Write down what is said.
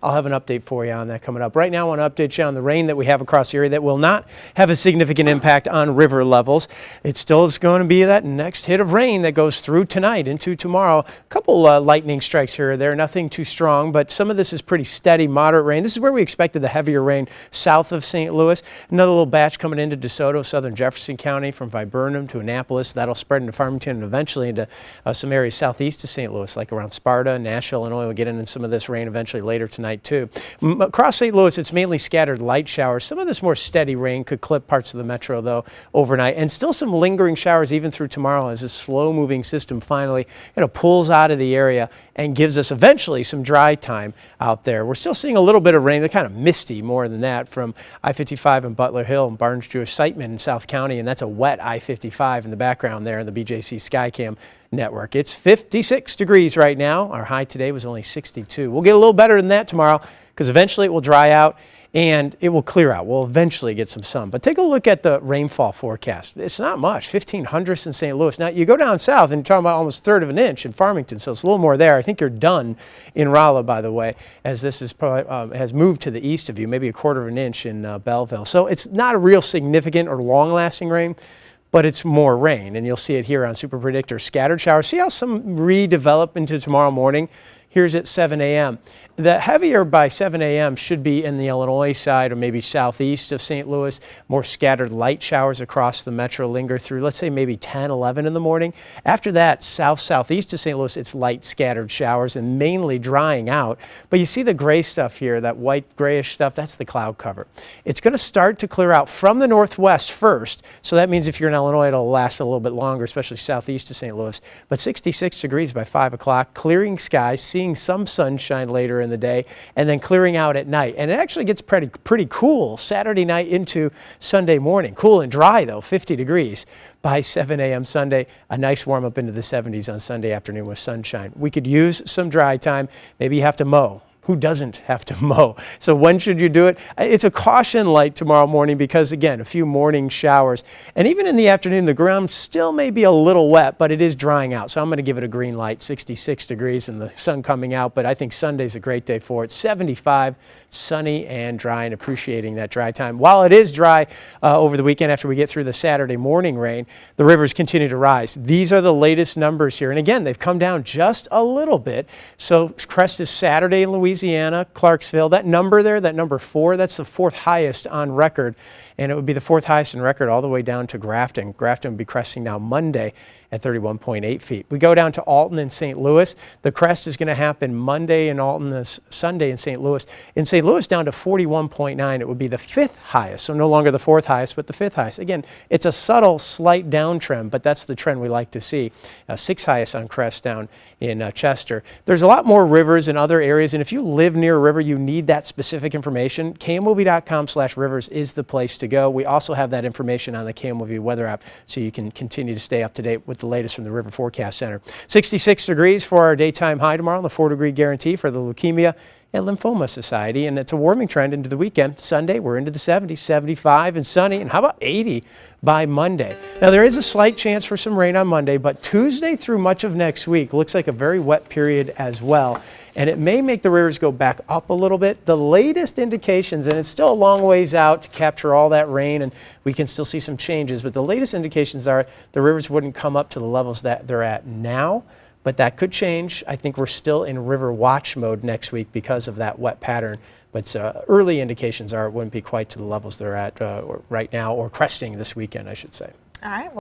I'll have an update for you on that coming up. Right now, I want to update you on the rain that we have across the area that will not have a significant impact on river levels. It still is going to be that next hit of rain that goes through tonight into tomorrow. A couple lightning strikes here or there, nothing too strong, but some of this is pretty steady, moderate rain. This is where we expected the heavier rain south of St. Louis. Another little batch coming into DeSoto, southern Jefferson County, from Viburnum to Annapolis. That'll spread into Farmington and eventually into some areas southeast of St. Louis, like around Sparta, Nashville, Illinois. We'll get into some of this rain eventually later tonight, too. Across St. Louis, it's mainly scattered light showers. Some of this more steady rain could clip parts of the metro, though, overnight. And still some lingering showers even through tomorrow as this slow-moving system finally pulls out of the area and gives us eventually some dry time out there. We're still seeing a little bit of rain. They're kind of misty more than that from I-55 and Butler Hill and Barnes Jewish Siteman in South County, and that's a wet I-55 in the background there in the BJC Skycam network. It's 56 degrees right now. Our high today was only 62. We'll get a little better than that tomorrow because eventually it will dry out and it will clear out. We'll eventually get some sun. But take a look at the rainfall forecast. It's not much, 15 hundredths in St. Louis. Now, you go down south and you're talking about almost a third of an inch in Farmington, so it's a little more there. I think you're done in Rolla, by the way, as this is probably, has moved to the east of you, maybe a quarter of an inch in Belleville. So it's not a real significant or long-lasting rain, but it's more rain, and you'll see it here on Super Predictor. Scattered showers. See how some redevelop into tomorrow morning? Here's at 7 a.m. The heavier by 7 a.m. should be in the Illinois side or maybe southeast of St. Louis. More scattered light showers across the metro linger through, let's say, maybe 10, 11 in the morning. After that, southeast of St. Louis, it's light scattered showers and mainly drying out. But you see the gray stuff here, that white grayish stuff, that's the cloud cover. It's going to start to clear out from the northwest first. So that means if you're in Illinois, it'll last a little bit longer, especially southeast of St. Louis. But 66 degrees by 5 o'clock, clearing skies, seeing some sunshine later in the day, and then clearing out at night. And it actually gets pretty cool Saturday night into Sunday morning. Cool and dry, though, 50 degrees by 7 a.m. Sunday. A nice warm up into the 70s on Sunday afternoon with sunshine. We could use some dry time. Maybe you have to mow. Who doesn't have to mow? So when should you do it? It's a caution light tomorrow morning because, again, a few morning showers. And even in the afternoon, the ground still may be a little wet, but it is drying out. So I'm going to give it a green light, 66 degrees and the sun coming out. But I think Sunday's a great day for it. 75, sunny and dry, and appreciating that dry time. While it is dry over the weekend after we get through the Saturday morning rain, the rivers continue to rise. These are the latest numbers here. And again, they've come down just a little bit. So crest is Saturday in Louisiana, Clarksville. That number there, that number 4, that's the 4th highest on record. And it would be the 4th highest on record all the way down to Grafton. Grafton would be cresting now Monday at 31.8 feet. We go down to Alton in St. Louis. The crest is going to happen Monday in Alton, this Sunday in St. Louis. In St. Louis down to 41.9. It would be the 5th highest, so no longer the 4th highest, but the 5th highest. Again, it's a subtle, slight downtrend, but that's the trend we like to see. 6th highest on crest down in Chester. There's a lot more rivers in other areas, and if you live near a river, you need that specific information. KMOV.com/rivers is the place to go. We also have that information on the KMOV weather app, so you can continue to stay up to date with the latest from the River Forecast Center. 66 degrees for our daytime high tomorrow, and the 4-degree guarantee for the Leukemia and Lymphoma Society. And it's a warming trend into the weekend. Sunday, we're into the 70s, 75 and sunny, and how about 80 by Monday? Now, there is a slight chance for some rain on Monday, but Tuesday through much of next week looks like a very wet period as well. And it may make the rivers go back up a little bit. The latest indications, and it's still a long ways out to capture all that rain, and we can still see some changes, but the latest indications are the rivers wouldn't come up to the levels that they're at now, but that could change. I think we're still in river watch mode next week because of that wet pattern. But early indications are it wouldn't be quite to the levels they're at right now, or cresting this weekend, I should say. All right.